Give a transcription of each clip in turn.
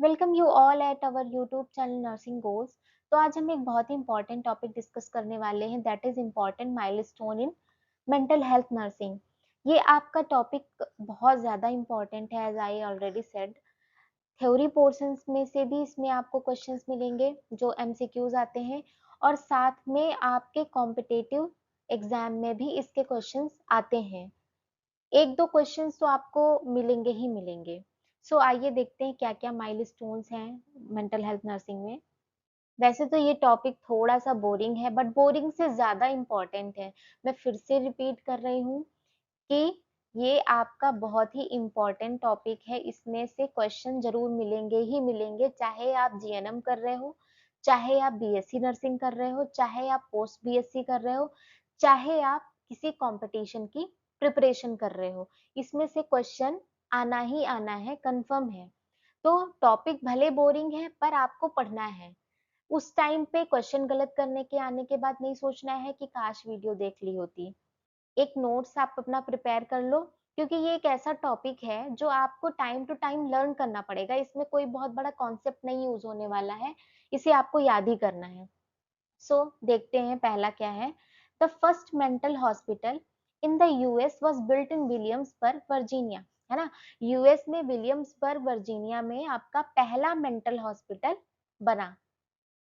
Welcome you all at our YouTube channel nursing goals. तो आज हम एक बहुत ही इंपॉर्टेंट टॉपिक डिस्कस करने वाले हैं, that is important milestone in mental health nursing. ये आपका टॉपिक बहुत ज़्यादा इम्पॉर्टेंट है, as I already said. Theory portions में से भी इसमें आपको क्वेश्चंस मिलेंगे जो एमसीक्यूज आते हैं, और साथ में आपके कॉम्पिटिटिव एग्जाम में भी इसके क्वेश्चंस आते हैं। एक दो क्वेश्चंस तो आपको मिलेंगे ही मिलेंगे। सो आइए देखते हैं क्या क्या माइलस्टोन्स हैं मेंटल हेल्थ नर्सिंग में। वैसे तो ये टॉपिक थोड़ा सा बोरिंग है, बट बोरिंग से ज्यादा इम्पोर्टेंट है। मैं फिर से रिपीट कर रही हूँ कि ये आपका बहुत ही इम्पोर्टेंट टॉपिक है। इसमें से क्वेश्चन जरूर मिलेंगे ही मिलेंगे, चाहे आप जीएनएम कर रहे हो, चाहे आप बीएससी नर्सिंग कर रहे हो, चाहे आप पोस्ट बीएससी कर रहे हो, चाहे आप किसी कंपटीशन की प्रिपरेशन कर रहे हो। इसमें से क्वेश्चन आना ही आना है, कंफर्म है। तो टॉपिक भले बोरिंग है पर आपको पढ़ना है। उस टाइम पे क्वेश्चन गलत करने के आने के बाद नहीं सोचना है कि काश वीडियो देख ली होती। एक नोट्स आप अपना प्रिपेयर कर लो, क्योंकि ये एक ऐसा टॉपिक है जो आपको टाइम टू टाइम लर्न करना पड़ेगा। इसमें कोई बहुत बड़ा कॉन्सेप्ट नहीं यूज होने वाला है, इसे आपको याद ही करना है। सो देखते हैं पहला क्या है। The first mental hospital in the US was built in Williamsburg Virginia. है ना, यूएस में विलियम्सबर्ग वर्जीनिया में आपका पहला मेंटल हॉस्पिटल बना।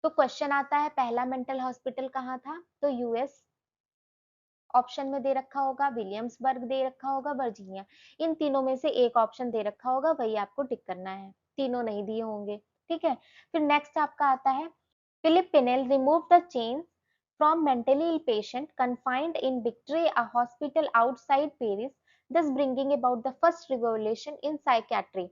तो क्वेश्चन आता है पहला मेंटल हॉस्पिटल कहाँ था, तो यूएस ऑप्शन में दे रखा होगा, विलियम्सबर्ग दे रखा होगा, वर्जीनिया। इन तीनों में से एक ऑप्शन दे रखा होगा, वही आपको टिक करना है। तीनों नहीं दिए होंगे, ठीक है। फिर नेक्स्ट आपका आता है, Philippe Pinel remove the chain from mentally ill patient confined in Victory, a hospital outside Paris, thus bringing about the first revolution in psychiatry।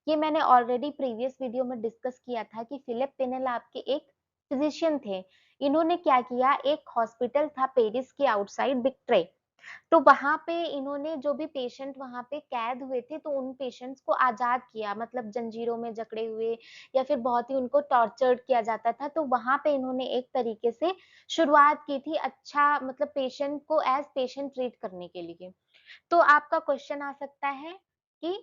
ये मैंने ऑलरेडी प्रीवियस वीडियो में डिस्कस किया था कि फिलिप पिनेल आपके एक फिजिशियन थे। इन्होंने क्या किया, एक हॉस्पिटल था पेरिस के आउटसाइड विक्ट्रे, तो वहां पे इन्होंने जो भी पेशेंट वहां पे कैद हुए थे, तो उन पेशेंट्स को आजाद किया, मतलब जंजीरों में जकड़े हुए या फिर बहुत ही उनको टॉर्चर्ड किया जाता था। तो वहां पे इन्होंने एक तरीके से शुरुआत की थी, अच्छा मतलब पेशेंट को एज पेशेंट ट्रीट करने के लिए। तो आपका क्वेश्चन आ सकता है कि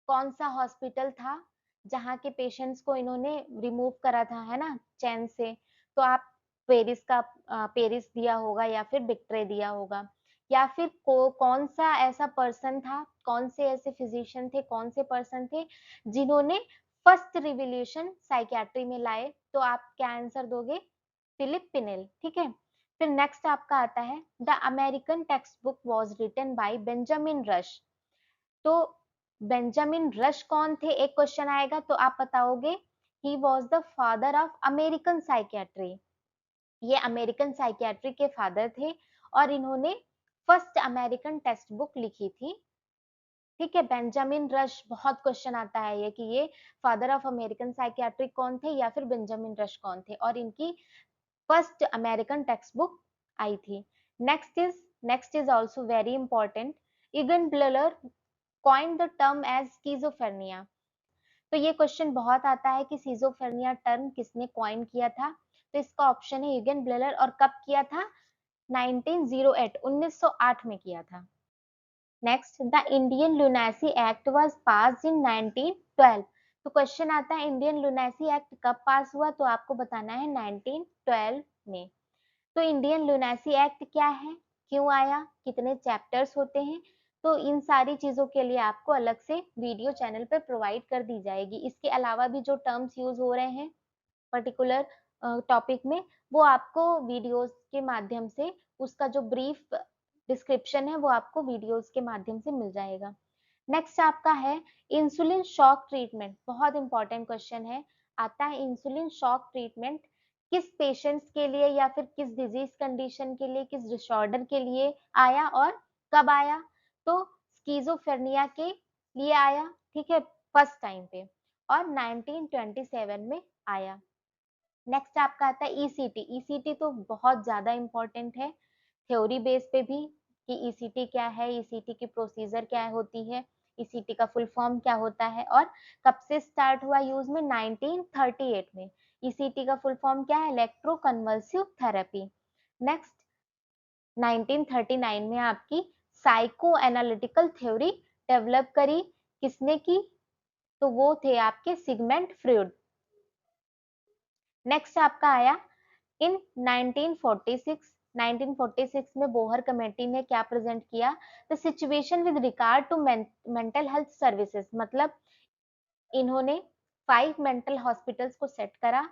कौन सा हॉस्पिटल था जहाँ के पेशेंट्स को इन्होंने रिमूव करा था, है ना, चैन से। तो आप पेरिस का पेरिस दिया होगा या फिर विक्ट्रे दिया होगा, या फिर कौन सा ऐसा पर्सन था, कौन से ऐसे फिजिशियन थे, कौन से पर्सन थे जिन्होंने फर्स्ट रिवॉल्यूशन साइकियाट्री में लाए। तो आप क्या आंसर दोगे, फिलिप पिनेल, ठीक है। फिर नेक्स्ट आपका आता है, the American text book was written by Benjamin Rush. तो बेंजामिन रश कौन थे, एक क्वेश्चन आएगा तो आप बताओगे he was the father of American psychiatry. ये अमेरिकन साइकियाट्री के फादर थे और इन्होंने फर्स्ट अमेरिकन टेक्स्ट बुक लिखी थी, ठीक है। बेंजामिन रश, बहुत क्वेश्चन आता है ये कि ये फादर ऑफ अमेरिकन साइकियाट्री कौन थे या फिर बेंजामिन रश कौन थे, और इनकी फर्स्ट अमेरिकन टेक्स्ट बुक आई थी। Next is also very important, eigen blur coined the term as schizophrenia। तो ये क्वेश्चन बहुत आता है कि schizophrenia टर्म किसने कॉइन किया था, तो इसका ऑप्शन है यूगेन ब्लेलर। और कब किया था, 1908 1908 में किया था। Next, the Indian lunacy act was passed in 1912। तो क्वेश्चन आता है इंडियन लुनेसी एक्ट कब पास हुआ, तो आपको बताना है 1912 में। तो इंडियन लुनेसी एक्ट क्या है, क्यों आया, कितने चैप्टर्स होते हैं, तो इन सारी चीजों के लिए आपको अलग से वीडियो चैनल पर प्रोवाइड कर दी जाएगी। इसके अलावा भी जो टर्म्स यूज हो रहे हैं पर्टिकुलर टॉपिक में, वो आपको वीडियोस के माध्यम से, उसका जो ब्रीफ डिस्क्रिप्शन है वो आपको वीडियोस के माध्यम से मिल जाएगा। नेक्स्ट आपका है इंसुलिन शॉक ट्रीटमेंट, बहुत इंपॉर्टेंट क्वेश्चन है, आता है इंसुलिन शॉक ट्रीटमेंट किस पेशेंट्स के लिए या फिर किस डिजीज कंडीशन के लिए, किस डिसऑर्डर के लिए आया और कब आया, तो स्कीजोफ्रेनिया के लिए आया, ठीक है, फर्स्ट टाइम पे, और 1927 में आया। नेक्स्ट आपका आता है ईसीटी। ईसीटी तो बहुत ज्यादा इंपॉर्टेंट है थ्योरी बेस पे भी, कि ईसीटी क्या है, ईसीटी की प्रोसीजर क्या होती है, ईसीटी का फुल फॉर्म क्या होता है, और कब से स्टार्ट हुआ यूज में, 1938 में। ईसीटी का फुल फॉर्म क्या है, इलेक्ट्रोकन्वल्सिव थेरेपी। नेक्स्ट, 1939 में आपकी साइको एनालिटिकल थ्योरी डेवलप करी, किसने की, तो वो थे आपके सिगमेंट फ्रॉइड। नेक्स्ट आपका आया इन 1946 में बोहर कमेटी ने क्या प्रेजेंट किया, the situation with regard to mental health services, मतलब इन्होंने 5 मेंटल हॉस्पिटल्स को सेट करा।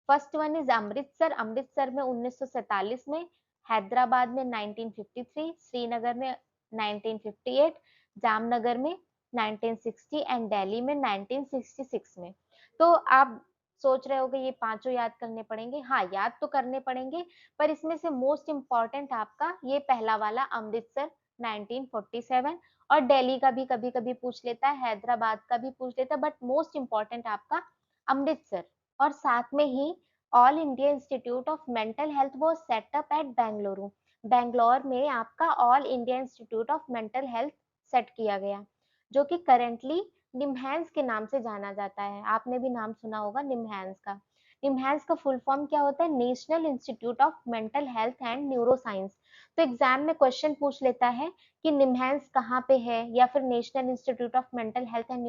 First one is Amritsar, Amritsar में 1947 में, हैदराबाद में 1953, श्रीनगर में 1958, जामनगर में 1960 एंड दिल्ली में 1966 में। तो आप सोच रहे होगे ये पांचों याद करने पड़ेंगे, हाँ याद तो करने पड़ेंगे, पर इसमें से मोस्ट इंपॉर्टेंट आपका ये पहला वाला अमृतसर 1947, और दिल्ली का भी कभी कभी पूछ लेता है, हैदराबाद का भी पूछ लेता है, बट मोस्ट इंपॉर्टेंट आपका अमृतसर। और साथ में ही all India institute of mental health was set up at Bengaluru, Bangalore में आपका all India institute of mental health सेट किया गया, जो कि करेंटली निम्हांस के नाम से जाना जाता है। आपने भी नाम सुना होगा निम्हांस का। निम्हांस का फुल फॉर्म क्या होता है, national institute of mental health and neuroscience. तो एग्जाम में क्वेश्चन पूछ लेता है कि निम्हांस कहाँ पे है, या फिर national institute of mental health and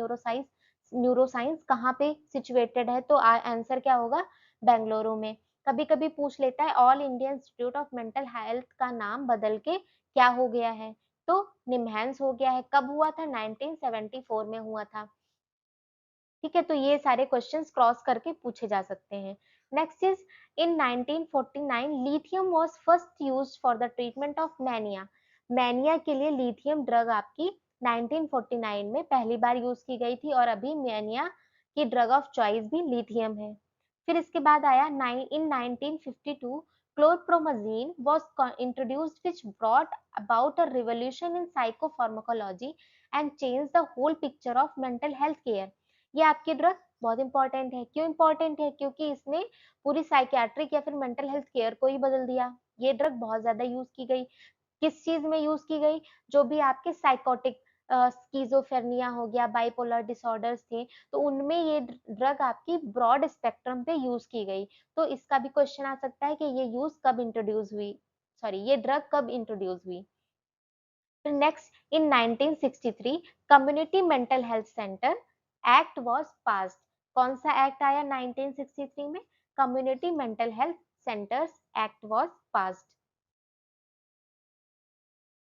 neuroscience कहाँ पे सिचुएटेड है, तो आंसर क्या होगा, बेंगलुरु में। कभी कभी पूछ लेता है all India institute of mental health का नाम बदल के क्या हो गया है, तो निम्हांस हो गया है। कब हुआ था, 1974 में हुआ था। ठीक है, तो ये सारे क्वेश्चंस क्रॉस करके पूछे जा सकते हैं। Next is in 1949 lithium was first used for the treatment of mania, mania के लिए लिथियम ड्रग आपकी 1949 में पहली बार यूज की गई थी, और अभी मैनिया की ड्रग ऑफ चॉइस भी लिथियम है। फिर इसके बाद आया इन 1952 chlorpromazine was introduced which brought about a revolution in psychopharmacology and changed the whole picture of mental health care। ये आपकी ड्रग बहुत इंपॉर्टेंट है, क्यों इंपॉर्टेंट है, क्योंकि इसने पूरी साइकियाट्रिक या फिर मेंटल हेल्थ केयर को ही बदल दिया। ये ड्रग बहुत ज्यादा यूज की गई, किस चीज में यूज की गई, जो भी आपके साइकोटिक स्कीजोफ्रेनिया हो गया, बाइपोलर डिसऑर्डर्स थे, तो उनमें ये ड्रग आपकी ब्रॉड स्पेक्ट्रम पे यूज की गई। तो इसका भी क्वेश्चन आ सकता है कि ये यूज कब इंट्रोड्यूस हुई, सॉरी ये ड्रग कब इंट्रोड्यूस हुई। फिर next in 1963 community mental health centre act was passed. कौन सा एक्ट आया 1963 में, community mental health centres act was passed.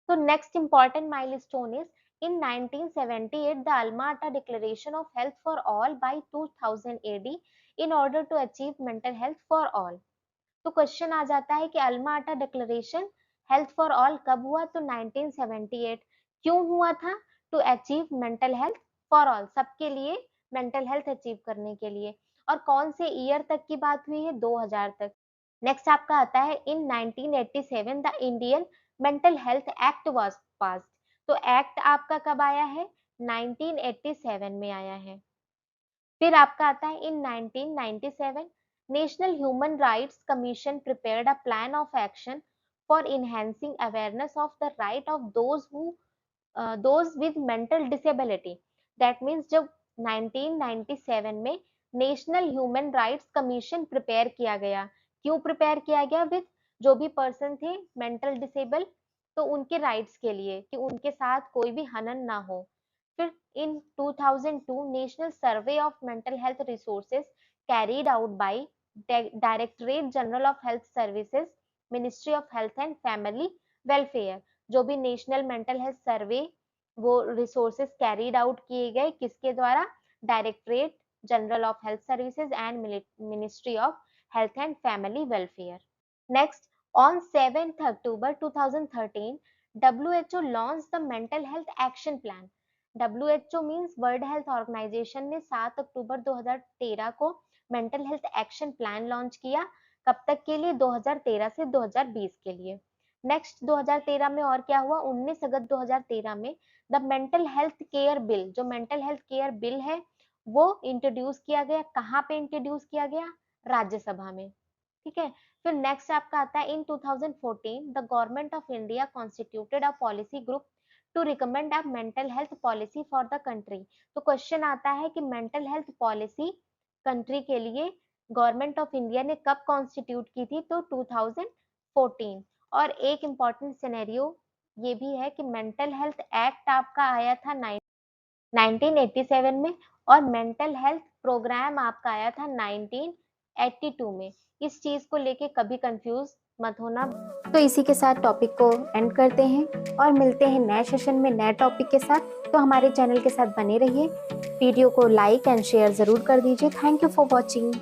So next important milestone is in 1978 the Alma-Ata Declaration of Health for All by 2000 AD in order to achieve mental health for all। तो question आ जाता है कि अल्मा आटा declaration health for all कब हुआ, तो 1978। क्यों हुआ था, to achieve mental health for all, सबके लिए मेंटल हेल्थ अचीव करने के लिए। और कौन से ईयर तक की बात हुई है, 2000 तक। नेक्स्ट आपका आता है इन 1987 the Indian mental health act was passed. तो एक्ट आपका कब आया है, 1987 में आया है। फिर आपका आता है इन 1997 national human rights commission prepared a plan of action for enhancing awareness of the right of those with mental disability. That means जब 1997 में national human rights commission prepare किया गया, क्यों प्रिपेयर किया गया, विद जो भी पर्सन थे मेंटल डिसेबल, तो उनके राइट्स के लिए कि उनके साथ कोई भी हनन ना हो। फिर in 2002 national survey of mental health resources carried out by directorate general of health services ministry of health and family welfare। जो भी नेशनल मेंटल हेल्थ सर्वे वो रिसोर्सेज कैरीड आउट किए गए किसके द्वारा, directorate general of health services and ministry of health and family welfare. Next, on 7th October 2013, WHO launched the Mental Health Action Plan। WHO means world health organisation ने 7 अक्टूबर 2013 को mental health action plan launch किया। कब तक के लिए, 2013 से 2020 के लिए। नेक्स्ट 2013 में और क्या हुआ, 19 अगस्त 2013 में the mental health care bill, जो मेंटल हेल्थ केयर बिल है वो इंट्रोड्यूस किया गया। कहाँ पे इंट्रोड्यूस किया गया, राज्यसभा में। ठीक है, फिर नेक्स्ट आपका आता है in 2014 the government of India constituted a policy group to recommend a mental health policy for the country. तो क्वेश्चन आता है कि मेंटल हेल्थ पॉलिसी कंट्री के लिए गवर्नमेंट ऑफ इंडिया ने कब कॉन्स्टिट्यूट की थी, तो 2014। और एक इम्पॉर्टेंट सिनेरियो ये भी है कि मेंटल हेल्थ एक्ट आपका आया था 1987 में, और मेंटल हेल्थ प्रोग्राम आपका आया था 1982 में। इस चीज को लेके कभी कंफ्यूज मत होना। तो इसी के साथ टॉपिक को एंड करते हैं और मिलते हैं नए सेशन में नए टॉपिक के साथ। तो हमारे चैनल के साथ बने रहिए। वीडियो को लाइक एंड शेयर जरूर कर दीजिए। Thank you for watching.